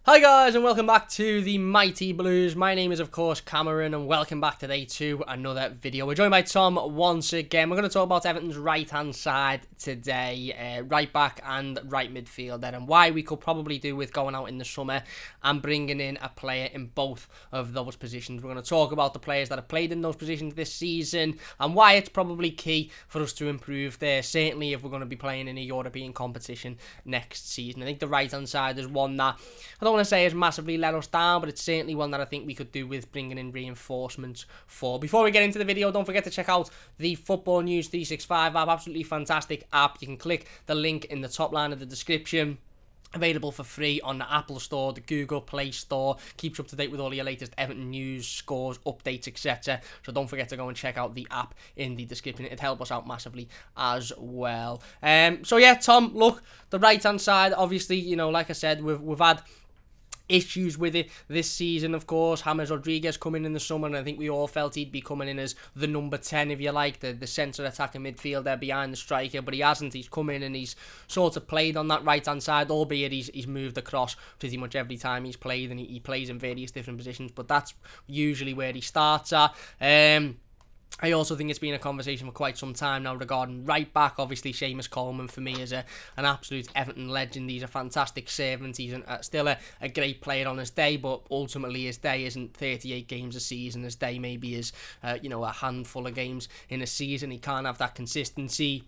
Hi guys and welcome back to the Mighty Blues. My name is of course Cameron and welcome back today to another video. We're joined by Tom once again. We're going to talk about Everton's right hand side today, right back and right midfielder, and why we could probably do with going out in the summer and bringing in a player in both of those positions. We're going to talk about the players that have played in those positions this season and why it's probably key for us to improve there, certainly if we're going to be playing in a European competition next season. I think the right hand side is one that I don't want to say has massively let us down, but it's certainly one that I think we could do with bringing in reinforcements for. Before we get into the video, don't forget to check out the Football News 365 app. Absolutely fantastic app. You can click the link in the top line of the description. Available for free on the Apple Store, the Google Play Store. Keeps you up to date with all your latest Everton news, scores, updates, etc. So don't forget to go and check out the app in the description. It'd help us out massively as well. So yeah, Tom, look, the right hand side, obviously, you know, like I said, we've had issues with it this season, of course. James Rodriguez coming in the summer, and I think we all felt he'd be coming in as the number 10, if you like, the centre attacking midfielder behind the striker, but he hasn't. He's come in and he's sort of played on that right hand side, albeit he's moved across pretty much every time he's played, and he plays in various different positions, but that's usually where he starts at. I also think it's been a conversation for quite some time now regarding right back. Obviously, Seamus Coleman for me is an absolute Everton legend. He's a fantastic servant. He's still a great player on his day, but ultimately his day isn't 38 games a season. His day maybe is a handful of games in a season. He can't have that consistency.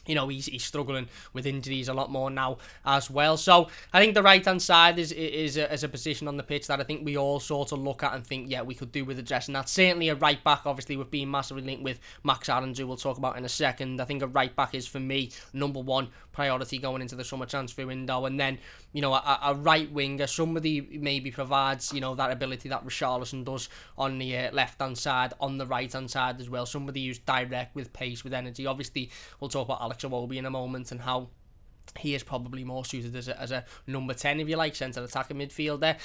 You know, he's struggling with injuries a lot more now as well. So I think the right hand side is a position on the pitch that I think we all sort of look at and think, yeah, we could do with addressing that. Certainly a right back, obviously, we've been massively linked with Max Aarons, who we'll talk about in a second. I think a right back is, for me, number one priority going into the summer transfer window. And then, you know, a right winger, somebody maybe provides, you know, that ability that Richarlison does on the left hand side, on the right hand side as well. Somebody who's direct, with pace, with energy. Obviously, we'll talk about Alex Iwobi in a moment and how he is probably more suited as a number 10, if you like, centre attacking midfielder.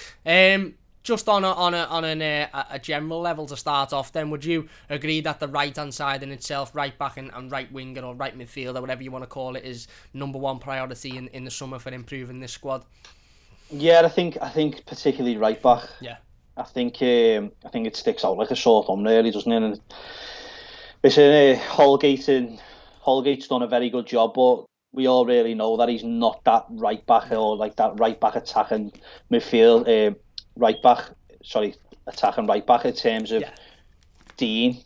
Just on a general level to start off, then, would you agree that the right hand side in itself, right back and right winger or right midfielder, whatever you want to call it, is number one priority in the summer for improving this squad? Yeah, I think particularly right back. Yeah. I think it sticks out like a sore thumb, really, doesn't it? And listen, Holgate's done a very good job, but we all really know that he's not that right back, or like that right back attacking midfield, attacking right back in terms of Dean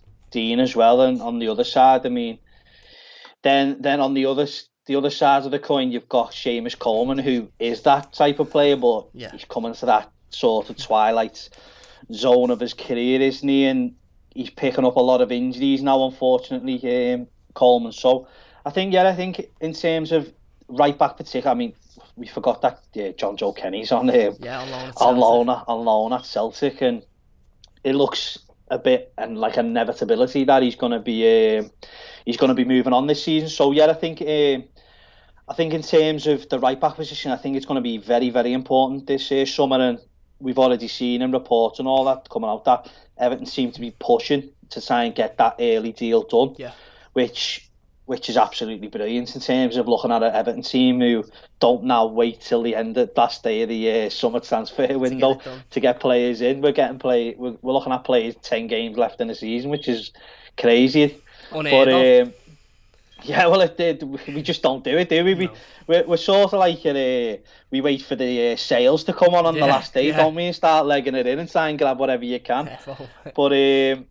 as well, and on the other side, I mean, then on the other side of the coin, you've got Seamus Coleman, who is that type of player, but he's coming to that sort of twilight zone of his career, isn't he? And he's picking up a lot of injuries now, unfortunately, Coleman. So I think in terms of right back particular, I mean, we forgot that John Joe Kenny's on loan at Celtic, and it looks a bit and like an inevitability that he's going to be moving on this season. So yeah, I think in terms of the right back position, I think it's going to be very, very important this summer, and we've already seen in reports and all that coming out that Everton seem to be pushing to try and get that early deal done, which is absolutely brilliant in terms of looking at an Everton team who don't now wait till the last day of the summer transfer window to get players in. We're looking at players 10 games left in the season, which is crazy. Yeah, well, we just don't do it, do we? No. We're sort of like we wait for the sales to come on the last day, don't we, and start legging it in and try and grab whatever you can. But I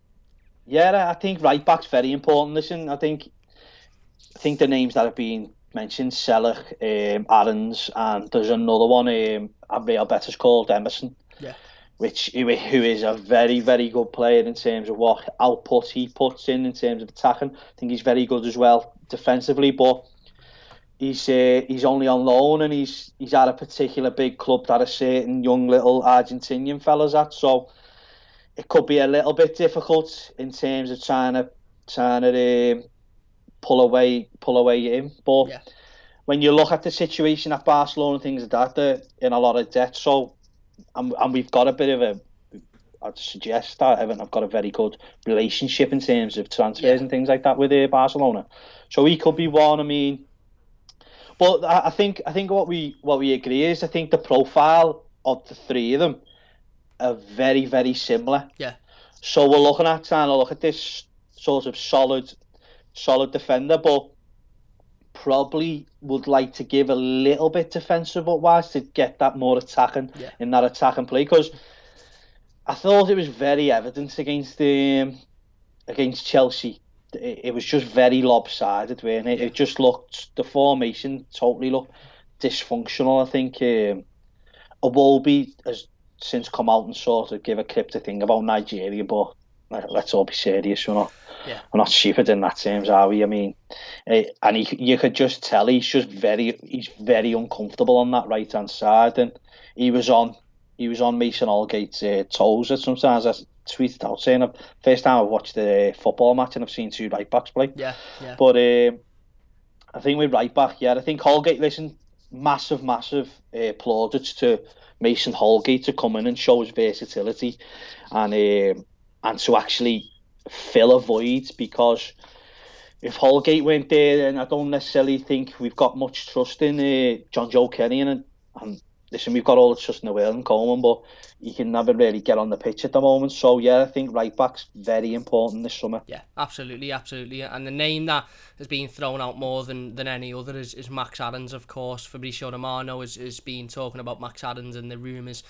think right back's very important. Listen, I think the names that have been mentioned, Selleck, Aarons, and there's another one, Real Betis called Emerson. Yeah. Who is a very, very good player in terms of what output he puts in terms of attacking. I think he's very good as well defensively, but he's only on loan, and he's at a particular big club that a certain young little Argentinian fella's at. So it could be a little bit difficult in terms of trying to pull away him. But when you look at the situation at Barcelona and things like that, they're in a lot of debt. So and we've got a bit of I'd suggest that Everton have got a very good relationship in terms of transfers and things like that with Barcelona. So he could be one. I mean, but I think what we agree is, I think the profile of the three of them are very, very similar. Yeah. So we're trying to look at this sort of solid defender, but probably would like to give a little bit defensive wise to get that more attacking in that attacking play, because I thought it was very evident against Chelsea. It was just very lopsided, wasn't it? It just looked, the formation totally looked dysfunctional. I think Iwobi has since come out and sort of give a clip to thing about Nigeria, but let's all be serious, we're not stupid in that terms, are we? I mean, and you could just tell he's very uncomfortable on that right hand side, and he was on Mason Holgate's toes at sometimes. I tweeted out saying, first time I've watched the football match and I've seen two right backs play. Yeah. But I think with right back, I think Holgate, listen, massive plaudits to Mason Holgate to come in and show his versatility and to actually fill a void, because if Holgate went there, then I don't necessarily think we've got much trust in John Joe Kenny, and listen, we've got all the trust in the world in Coleman, but he can never really get on the pitch at the moment. So I think right back's very important this summer. Yeah, absolutely. And the name that has been thrown out more than any other is Max Aarons, of course. Fabrizio Romano has been talking about Max Aarons and the rumours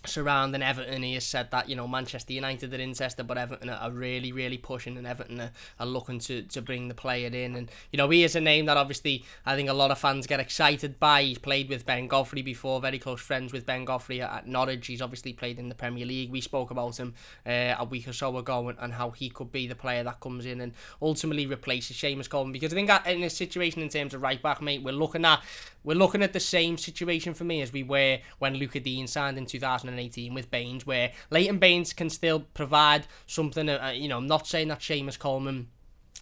surrounding Everton. He has said that, Manchester United are interested, but Everton are really, really pushing, and Everton are looking to bring the player in. And, he is a name that obviously I think a lot of fans get excited by. He's played with Ben Godfrey before, very close friends with Ben Godfrey at Norwich. He's obviously played in the Premier League. We spoke about him a week or so ago and how he could be the player that comes in and ultimately replaces Seamus Coleman, because I think that in this situation in terms of right back, mate, we're looking at the same situation for me as we were when Luca Dean signed in 2018 with Baines, where Leighton Baines can still provide something. I'm not saying that Seamus Coleman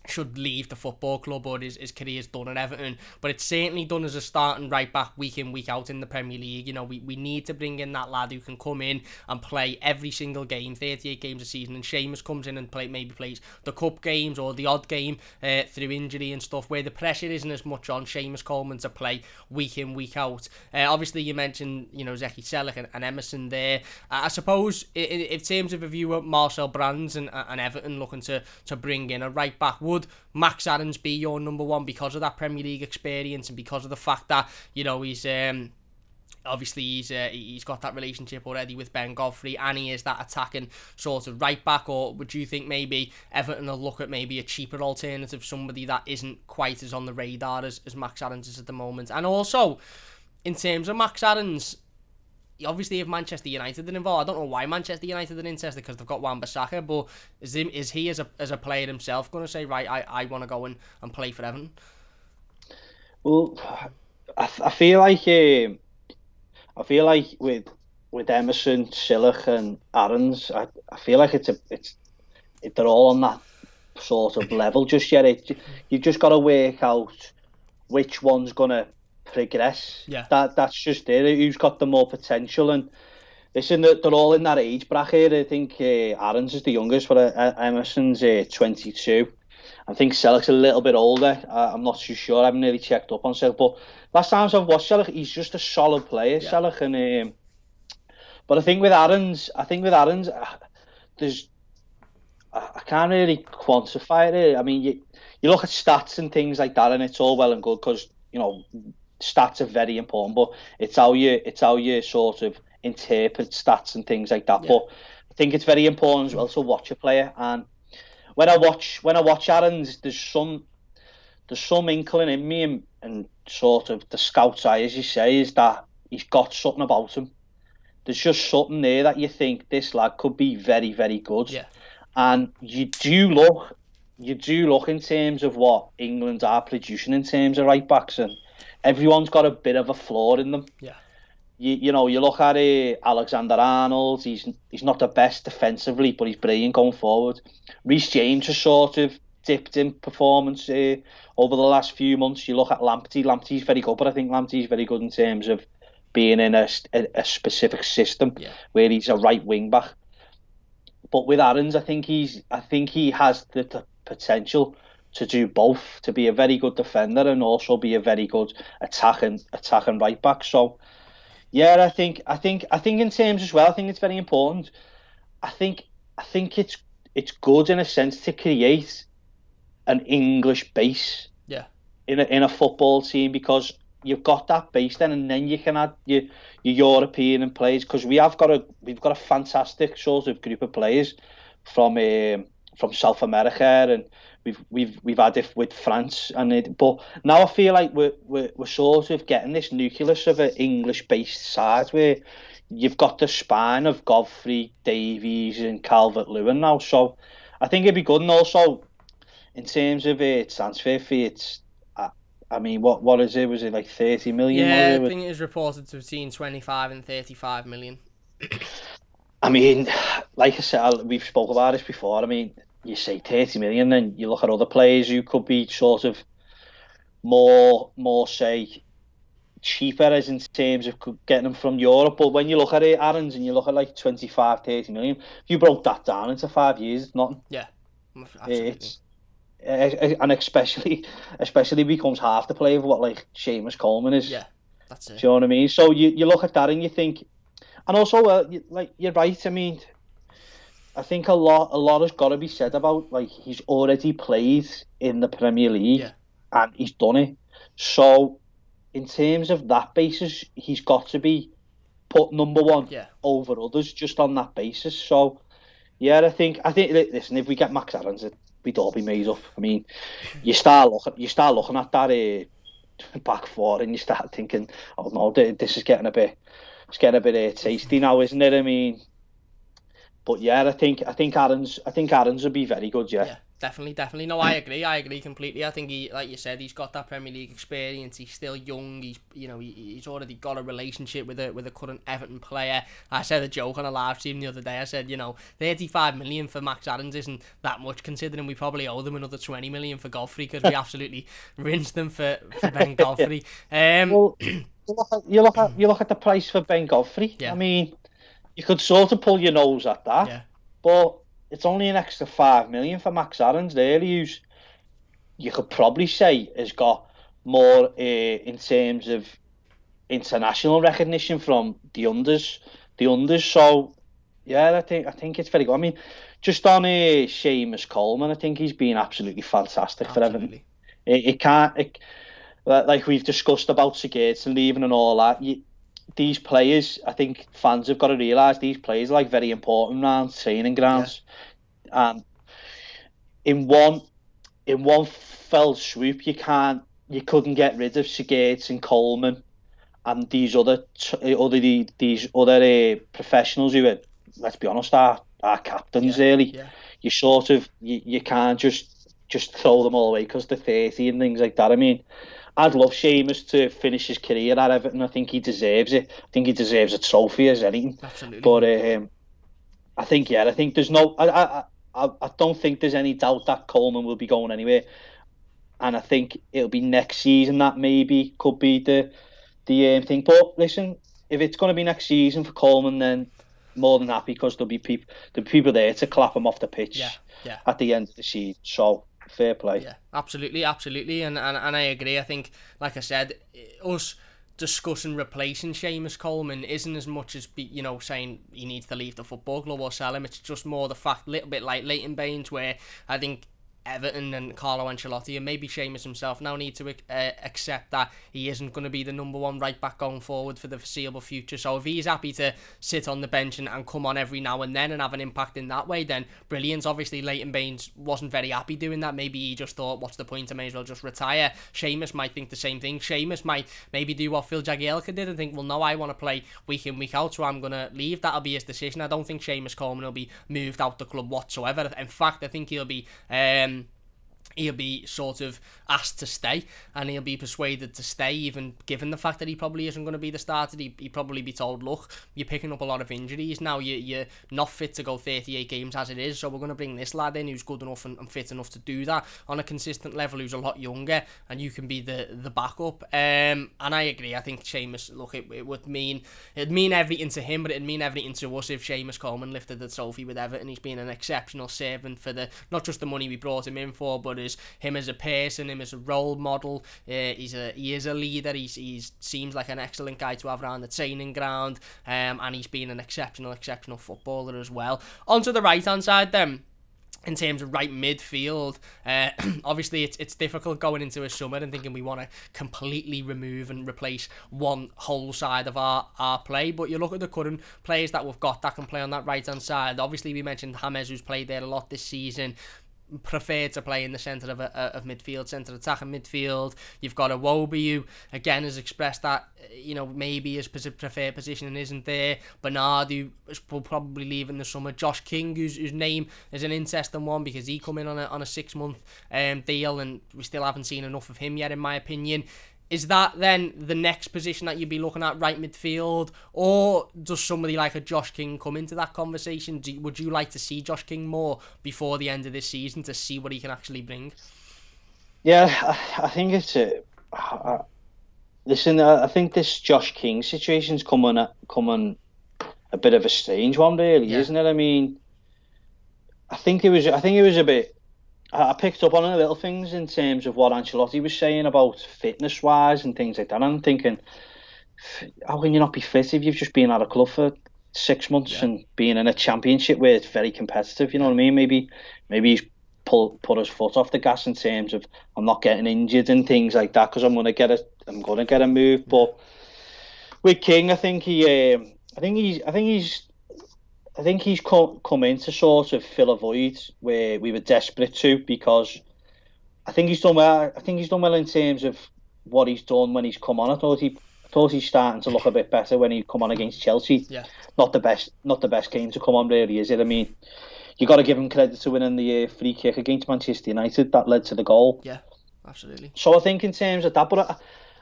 should leave the football club or his career's done at Everton, but it's certainly done as a starting right back week in, week out in the Premier League. We need to bring in that lad who can come in and play every single game, 38 games a season, and Seamus comes in and maybe plays the cup games or the odd game through injury and stuff, where the pressure isn't as much on Seamus Coleman to play week in, week out. Obviously you mentioned Zeki Selleck and Emerson there. I suppose in terms of a view of Marcel Brands and Everton looking to bring in a right back, would Max Aarons be your number one because of that Premier League experience and because of the fact that he's obviously he's got that relationship already with Ben Godfrey and he is that attacking sort of right back? Or would you think maybe Everton will look at maybe a cheaper alternative, somebody that isn't quite as on the radar as Max Aarons is at the moment? And also in terms of Max Aarons, obviously if Manchester United are involved, I don't know why Manchester United are interested, because they've got Wan-Bissaka, but is he as a player himself going to say, right, I want to go and play for Everton? Well, I feel like with Emerson, Sillich and Aarons, I feel like they're all on that sort of level just yet. You've just got to work out which one's going to progress. That's just it. Who's got the more potential? And listen, they're all in that age bracket. I think Aarons is the youngest, but Emerson's 22. I think Selleck's a little bit older. I'm not too sure. I haven't really checked up on Selleck, but last times I've watched Selleck, he's just a solid player, Selleck. And but I think with Aarons, there's I can't really quantify it. I mean, you look at stats and things like that, and it's all well and good because stats are very important, but it's how you sort of interpret stats and things like that. But I think it's very important as well to watch a player. And when I watch Aarons, there's some inkling in me, and sort of the scout's eye, as you say, is that he's got something about him. There's just something there that you think this lad could be very, very good. Yeah. And you do look in terms of what England are producing in terms of right backs, and everyone's got a bit of a flaw in them. Yeah. You look at Alexander-Arnold, he's not the best defensively, but he's brilliant going forward. Reece James has sort of dipped in performance over the last few months. You look at Lamptey's very good, but I think Lamptey's very good in terms of being in a specific system where he's a right wing back. But with Aarons, I think he has the potential to do both, to be a very good defender and also be a very good attacking right back. So Yeah, I think in terms as well, I think it's very important. I think I think it's good in a sense to create an English base Yeah, in a football team, because you've got that base then, and then you can add your European players, because we've got a fantastic sort of group of players from South America, and we've had it with France, but now I feel like we're sort of getting this nucleus of an English based side where you've got the spine of Godfrey, Davies, and Calvert-Lewin now. So I think it'd be good, and also in terms of transfer fee, I mean, what is it? Was it like 30 million? Was yeah. I it? think it is reported to between 25 and 35 million. I mean, like I said, we've spoke about this before. I mean, you say 30 million, then you look at other players who could be sort of more say cheaper, as in terms of getting them from Europe. But when you look at it, Aaron's, and you look at like 25, 30 million, if you broke that down into 5 years, it's nothing. Yeah, absolutely. It's and especially becomes half the play of what like Seamus Coleman is. Yeah, that's Do it. you know what I mean? So you look at that and you think, and also like you're right. I mean, I think a lot has got to be said about, like, he's already played in the Premier Yeah, League and he's done it. So in terms of that basis, he's got to be put number one yeah, over others just on that basis. So yeah, I think listen, if we get Max Aarons, we'd all be made up. I mean, you start looking at that back four, and you start thinking, oh no, this is getting a bit, it's getting a bit tasty now, isn't it? I mean, but yeah, I think Aaron's would be very good. Yeah, yeah. Definitely, definitely. No, I agree completely. I think he, like you said, he's got that Premier League experience. He's still young. He's already got a relationship with a current Everton player. I said a joke on a live stream the other day. I said, 35 million for Max Aarons isn't that much, considering we probably owe them another 20 million for Godfrey, because we absolutely rinsed them for Ben yeah. Godfrey. Well, you look at the price for Ben Godfrey. I Yeah, mean, you could sort of pull your nose at that, yeah, but it's only an extra 5 million for Max Aarons there, who's, you could probably say, has got more in terms of international recognition from the unders. So yeah, I think it's very good. I mean, just on Seamus Coleman, I think he's been absolutely fantastic for Everton. absolutely. It can't, like we've discussed about Sigurdsson leaving and all that. These players, I think fans have got to realise, these players are like very important around training Yeah, grounds, and in one in one fell swoop, you couldn't get rid of Sigurdsson, Coleman, and these other professionals who are, let's be honest, are captains yeah, really. yeah. You sort of, you can't just throw them all away because they're 30 and things like that. I mean, I'd love Seamus to finish his career at Everton. I think he deserves it. I think he deserves a trophy as anything. Absolutely. But I think there's no, I don't think there's any doubt that Coleman will be going anywhere, and I think it'll be next season that maybe could be the thing. But listen, if it's going to be next season for Coleman, then more than happy, because there'll be people there to clap him off the Yeah, pitch yeah. at the end of the season. So fair play. Yeah, absolutely, absolutely, and I agree. I think, like I said, us discussing replacing Seamus Coleman isn't as much as saying he needs to leave the football club or sell him. It's just more the fact, little bit like Leighton Baines, where I think Everton and Carlo Ancelotti and maybe Seamus himself now need to accept that he isn't going to be the number one right back going forward for the foreseeable future. So if he's happy to sit on the bench and come on every now and then and have an impact in that way, then brilliant. Obviously Leighton Baines wasn't very happy doing that. Maybe he just thought, what's the point, I may as well just retire. Seamus might think the same thing. Seamus might maybe do what Phil Jagielka did and think, well, no, I want to play week in, week out, so I'm going to leave. That'll be his decision. I don't think Seamus Coleman will be moved out the club whatsoever. In fact, I think he'll be sort of asked to stay, and he'll be persuaded to stay, even given the fact that he probably isn't going to be the starter. He'd probably be told, look, you're picking up a lot of injuries now, you're not fit to go 38 games as it is, so we're going to bring this lad in who's good enough and fit enough to do that on a consistent level, who's a lot younger, and you can be the backup. And I agree. I think Seamus, look, it'd mean everything to him, but it'd mean everything to us if Seamus Coleman lifted the trophy with Everton. He's been an exceptional servant for not just the money we brought him in for, but him as a person, him as a role model. He is a leader. He seems like an excellent guy to have around the training ground, and he's been an exceptional footballer as well. Onto the right hand side then. In terms of right midfield, obviously it's difficult going into a summer and thinking we want to completely remove and replace one whole side of our play. But you look at the current players that we've got that can play on that right hand side. Obviously we mentioned James, who's played there a lot this season, preferred to play in the centre of midfield, centre attacking midfield. You've got Iwobi, who again has expressed that maybe his preferred position isn't there. Bernard, who will probably leave in the summer. Josh King, whose name is an interesting one because he come in on a 6-month deal, and we still haven't seen enough of him yet, in my opinion. Is that then the next position that you'd be looking at, right midfield? Or does somebody like a Josh King come into that conversation? Would you like to see Josh King more before the end of this season to see what he can actually bring? Yeah, I think it's listen, I think this Josh King situation's coming a bit of a strange one, really, isn't it? I mean, I think it was a bit. I picked up on the little things in terms of what Ancelotti was saying about fitness-wise and things like that. And I'm thinking, how can you not be fit if you've just been at a club for 6 months and being in a championship where it's very competitive? You know what I mean? Maybe he's put his foot off the gas in terms of I'm not getting injured and things like that because I'm gonna get a move. But with King, I think he's come in to sort of fill a void where we were desperate to, because I think he's done well. I think he's done well in terms of what he's done when he's come on. I thought he's starting to look a bit better when he come on against Chelsea. Yeah. Not the best game to come on, really, is it? I mean, you got to give him credit to winning the free kick against Manchester United that led to the goal. Yeah, absolutely. So I think in terms of that, but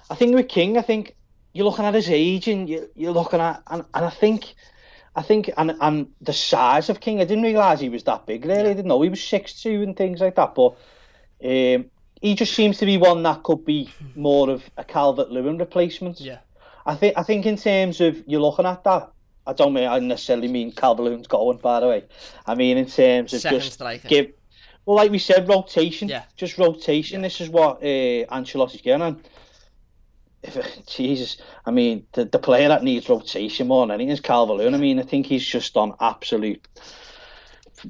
I think with King, I think you're looking at his age and you're looking at, and I think and the size of King, I didn't realise he was that big, really. I didn't know he was 6'2" and things like that, but he just seems to be one that could be more of a Calvert-Lewin replacement. Yeah. I think in terms of you're looking at that, I necessarily mean Calvert-Lewin's going, by the way. I mean in terms of second just striker. Like we said, rotation. Yeah. Just rotation. Yeah. This is what Ancelotti's getting on. Jesus, I mean, the player that needs rotation more than anything is Calvert-Lewin. I mean, I think he's just on absolute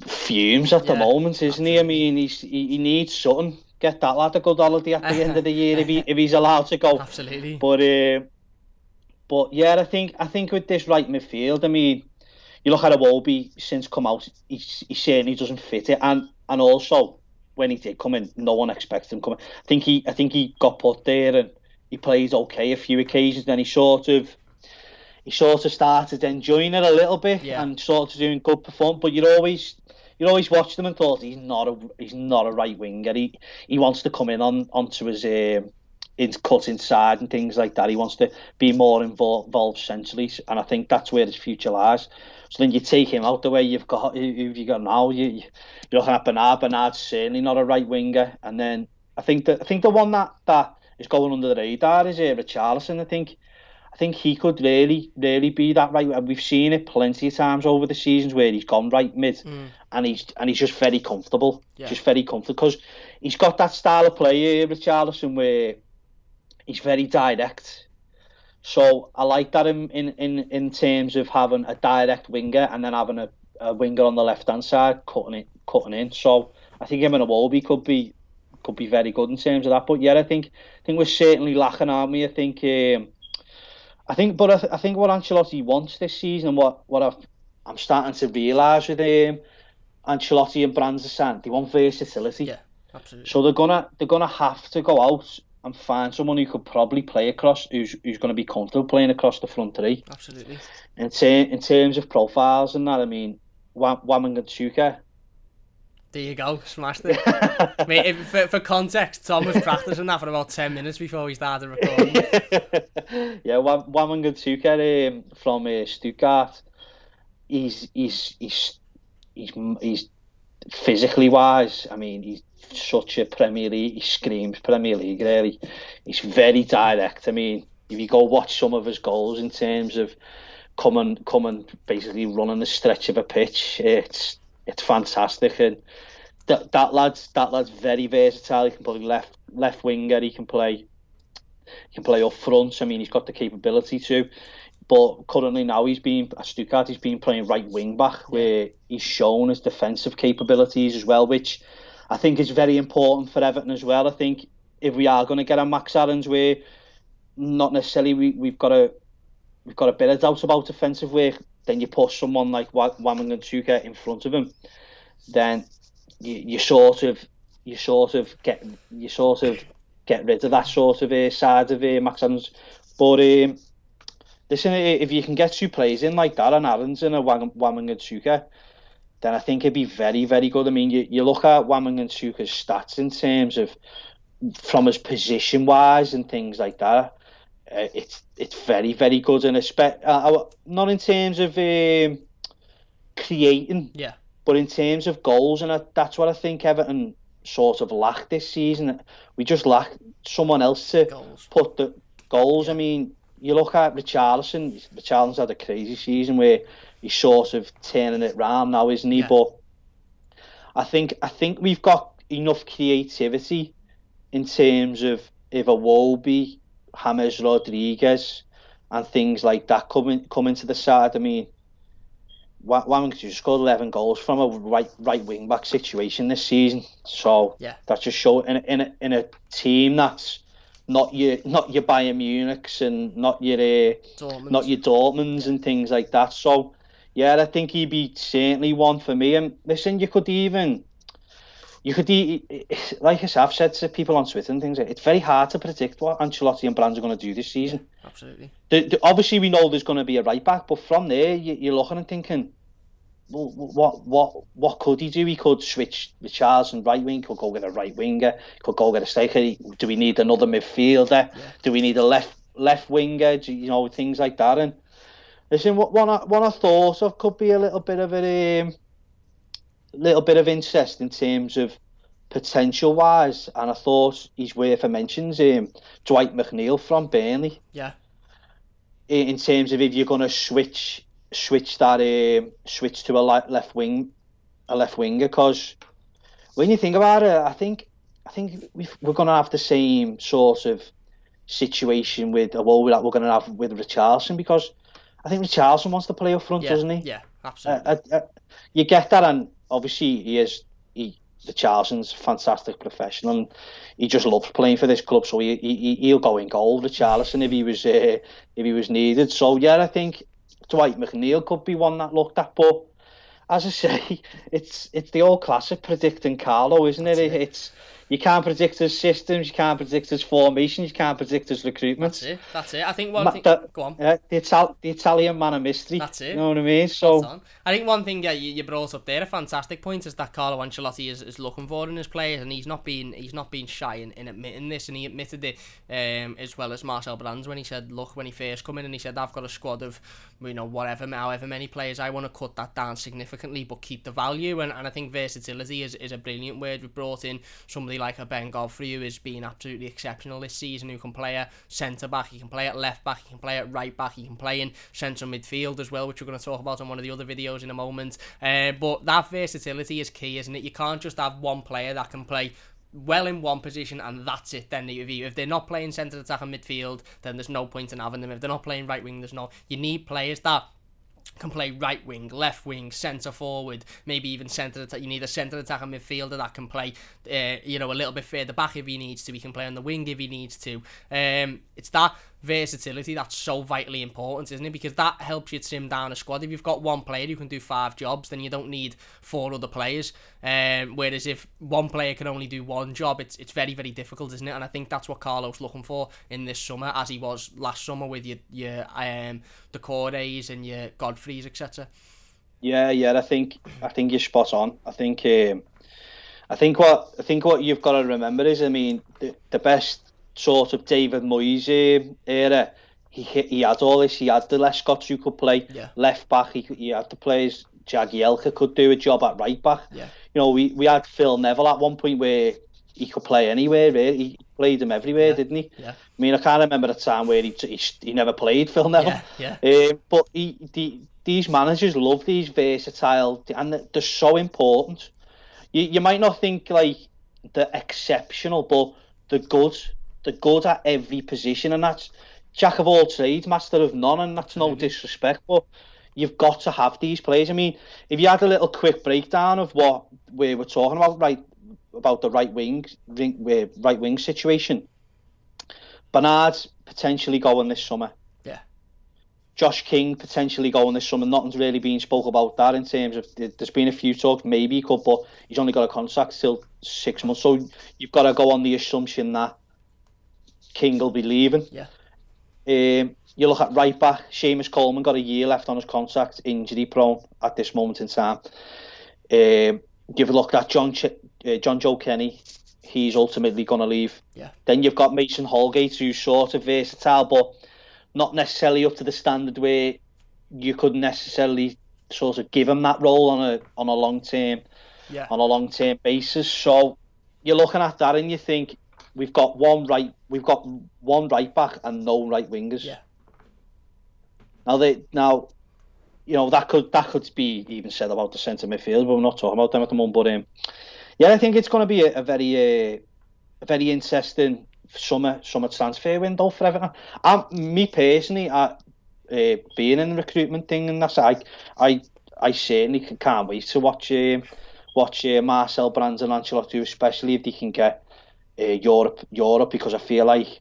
fumes at the moment, isn't he? I mean, he needs something. Get that lad a good holiday at the end of the year if he's allowed to go. Absolutely. But yeah, I think with this right midfield, I mean, you look at Iwobi since come out, he certainly doesn't fit it, and also when he did come in, no one expected him coming. I think he got put there and he played okay a few occasions. Then he sort of started enjoying it a little bit and sort of doing good performance. But you always watched him and thought he's not a right winger. He wants to come in onto his cut inside and things like that. He wants to be more involved centrally, and I think that's where his future lies. So then you take him out the way you've got now. You're looking at Bernard. Bernard's certainly not a right winger. And then I think the one that is going under the radar is Richarlison. I think he could really be that right. We've seen it plenty of times over the seasons where he's gone right mid, and he's just very comfortable, because he's got that style of play, Richarlison, where he's very direct. So I like that in terms of having a direct winger and then having a winger on the left hand side cutting in. So I think him and Iwobi could be very good in terms of that. But yeah, I think we're certainly lacking, aren't we? I think what Ancelotti wants this season, and what I'm starting to realise with Ancelotti and Brands, they want versatility. Yeah, absolutely. So they're gonna have to go out and find someone who could probably play across, who's going to be comfortable playing across the front three. Absolutely. In terms of profiles and that, I mean, Wamangituka. There you go, smashed it. I mean, for context, Tom was practicing that for about 10 minutes before we started recording. Yeah, Wamangituka from Stuttgart. He's physically wise. I mean, he's such a Premier League. He screams Premier League, really. He's very direct. I mean, if you go watch some of his goals in terms of coming basically running the stretch of a pitch, it's fantastic. And that lad's very versatile. He can play left winger. He can play up front. I mean, he's got the capability to. But currently now at Stuttgart, he's been playing right wing back, where he's shown his defensive capabilities as well, which I think is very important for Everton as well. I think if we are going to get a Max Aarons, where not necessarily we've got a bit of doubt about defensive work, then you put someone like Waming and Tuka in front of him, then you sort of get rid of that sort of side of Max Aarons. But listen, if you can get two players in like that, and Aarons and a Waming and Tuka, then I think it'd be very, very good. I mean, you look at Waming and Tuka's stats in terms of from his position wise and things like that. It's very, very good, and not in terms of creating, but in terms of goals, and that's what I think Everton sort of lacked this season. We just lacked someone else to put the goals. I mean, you look at Richarlison's had a crazy season where he's sort of turning it round now, isn't he? But I think we've got enough creativity in terms of if Iwobi, James Rodriguez and things like that come into the side. I mean, Waming just scored 11 goals from a right wing back situation this season. So that's just showing in a team that's not your Bayern Munichs and not your Dortmunds and things like that. So I think he'd be certainly one for me. And listen, you could like I've said to people on Twitter and things, it's very hard to predict what Ancelotti and Brands are going to do this season. Yeah, absolutely. Obviously, we know there's going to be a right back, but from there, you're looking and thinking, well, what could he do? He could switch Richarlison right wing, could go get a right winger, could go get a striker. Do we need another midfielder? Yeah. Do we need a left winger? Things like that. And listen, one I thought of could be a little bit of interest in terms of potential wise, and I thought he's worth a mention. Dwight McNeil from Burnley. Yeah. In terms of if you're going to switch to a left winger, because when you think about it, I think we're going to have the same sort of situation with that we're going to have with Richarlison, because I think Richarlison wants to play up front, doesn't he? Yeah, absolutely. You get that, and obviously Richarlison's a fantastic professional, and he just loves playing for this club, so he'll go in goal, Richarlison, if he was needed. So I think Dwight McNeil could be one that looked at, but as I say, it's the old classic predicting Carlo, isn't it? It's you can't predict his systems, you can't predict his formations, you can't predict his recruitment. That's it. I think one thing. Go on. The Italian man of mystery. That's it. You know what I mean? So I think one thing you brought up there, a fantastic point, is that Carlo Ancelotti is looking for in his players, and he's not been shy in admitting this, and he admitted it as well as Marcel Brands when he said, look, when he first come in, and he said, I've got a squad of however many players, I want to cut that down significantly but keep the value, and I think versatility is a brilliant word. We've brought in somebody like a Ben Godfrey, who has been absolutely exceptional this season, who can play at centre back, he can play at left back, he can play at right back, he can play in central midfield as well, which we're going to talk about on one of the other videos in a moment. But that versatility is key, isn't it? You can't just have one player that can play well in one position and that's it. Then if they're not playing centre attack and midfield, then there's no point in having them. If they're not playing right wing, you need players that can play right wing, left wing, centre forward, maybe even centre attack. You need a centre attack and midfielder that can play a little bit further back if he needs to. He can play on the wing if he needs to. It's that versatility that's so vitally important, isn't it? Because that helps you trim down a squad. If you've got one player who can do 5 jobs, then you don't need 4 other players. Whereas if one player can only do one job, it's very, very difficult, isn't it? And I think that's what Carlo's looking for in this summer, as he was last summer with your the Cordays and your Godfreys, etc. Yeah, I think you're spot on. I think what you've got to remember is, I mean, the best sort of David Moyes era, he had all this. He had the Lescott who could play left back. He had the players. Jagielka could do a job at right back. Yeah. We had Phil Neville at one point where he could play anywhere. Really, he played him everywhere, didn't he? Yeah. I mean, I can't remember a time where he never played Phil Neville. But these managers love these versatile, and they're so important. you might not think like the exceptional, but the good at every position, and that's jack of all trades, master of none, and that's no disrespect, but you've got to have these players. I mean, if you had a little quick breakdown of what we were talking about, right, about the right wing situation, Bernard's potentially going this summer. Yeah. Josh King potentially going this summer. Nothing's really been spoke about that in terms of, there's been a few talks, maybe he could, but he's only got a contract till 6 months. So you've got to go on the assumption that King will be leaving. Yeah. You look at right back, Seamus Coleman got a year left on his contract, injury prone at this moment in time. Give a look at John Joe Kenny. He's ultimately going to leave. Yeah. Then you've got Mason Holgate, who's sort of versatile, but not necessarily up to the standard where you could necessarily sort of give him that role on a long term basis. So you're looking at that and you think we've got one right back and no right wingers. Yeah. Now you know that could be even said about the centre midfield, but we're not talking about them at the moment. But yeah, I think it's going to be a very interesting summer transfer window for Everton. Me personally, being in the recruitment thing, and that's I certainly can't wait to watch Marcel Brands and Ancelotti, especially if they can get Europe, because I feel like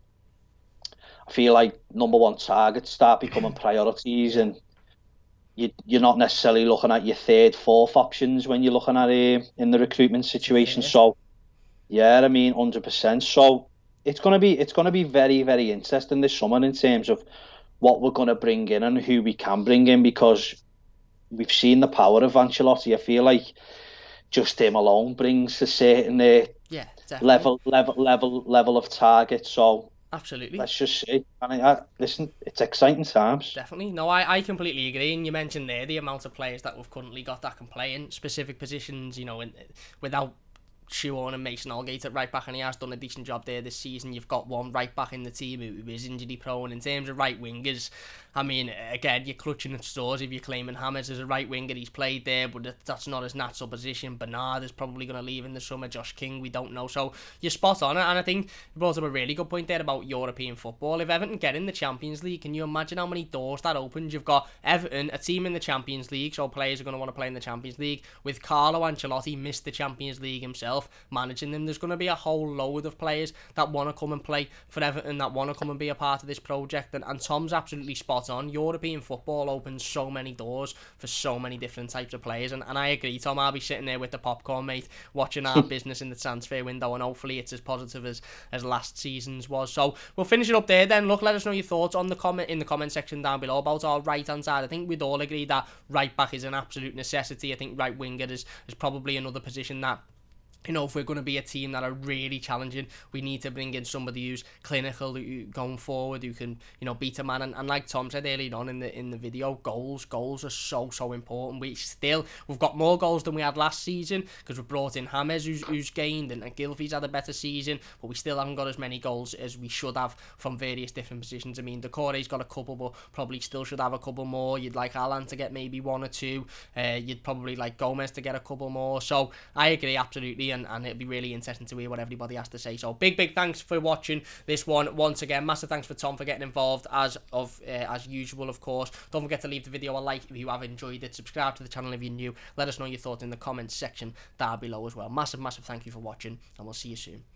number one targets start becoming priorities, and you're not necessarily looking at your third, fourth options when you're looking at in the recruitment situation. So yeah, I mean 100%. So it's gonna be very, very interesting this summer in terms of what we're gonna bring in and who we can bring in, because we've seen the power of Ancelotti. I feel like just him alone brings a certain level of target. So absolutely, let's just see. And listen, it's exciting times. Definitely. No, I completely agree. And you mentioned there the amount of players that we've currently got that can play in specific positions, you know, without Shoehorn and Mason Holgate at right back, and he has done a decent job there this season. You've got one right back in the team who is injury prone. In terms of right wingers, I mean, again, you're clutching at straws if you're claiming Hammers as a right winger. He's played there, but that's not his natural position. Bernard is probably going to leave in the summer. Josh King, we don't know. So you're spot on, and I think you brought up a really good point there about European football. If Everton get in the Champions League, can you imagine how many doors that opens? You've got Everton, a team in the Champions League, so players are going to want to play in the Champions League. With Carlo Ancelotti, missed the Champions League himself, managing them, there's going to be a whole load of players that want to come and play for Everton, that want to come and be a part of this project, and Tom's absolutely spot on. European football opens so many doors for so many different types of players, and I agree, Tom. I'll be sitting there with the popcorn, mate, watching our business in the transfer window, and hopefully it's as positive as last season's was. So we'll finish it up there then. Look, let us know your thoughts in the comment section down below about our right hand side. I think we'd all agree that right back is an absolute necessity. I think right winger is probably another position that, you know, if we're going to be a team that are really challenging, we need to bring in somebody who's clinical, going forward, who can, you know, beat a man. And like Tom said earlier on in the video, goals are so important. We've got more goals than we had last season because we've brought in James, who's gained, and Gylfi's had a better season, but we still haven't got as many goals as we should have from various different positions. I mean, Decore's got a couple, but probably still should have a couple more. You'd like Alan to get maybe one or two. You'd probably like Gomez to get a couple more. So I agree absolutely. And it'll be really interesting to hear what everybody has to say. So big thanks for watching this one once again. Massive thanks for Tom for getting involved as usual, of course. Don't forget to leave the video a like if you have enjoyed it. Subscribe to the channel if you're new. Let us know your thoughts in the comments section down below as well. Massive thank you for watching, and we'll see you soon.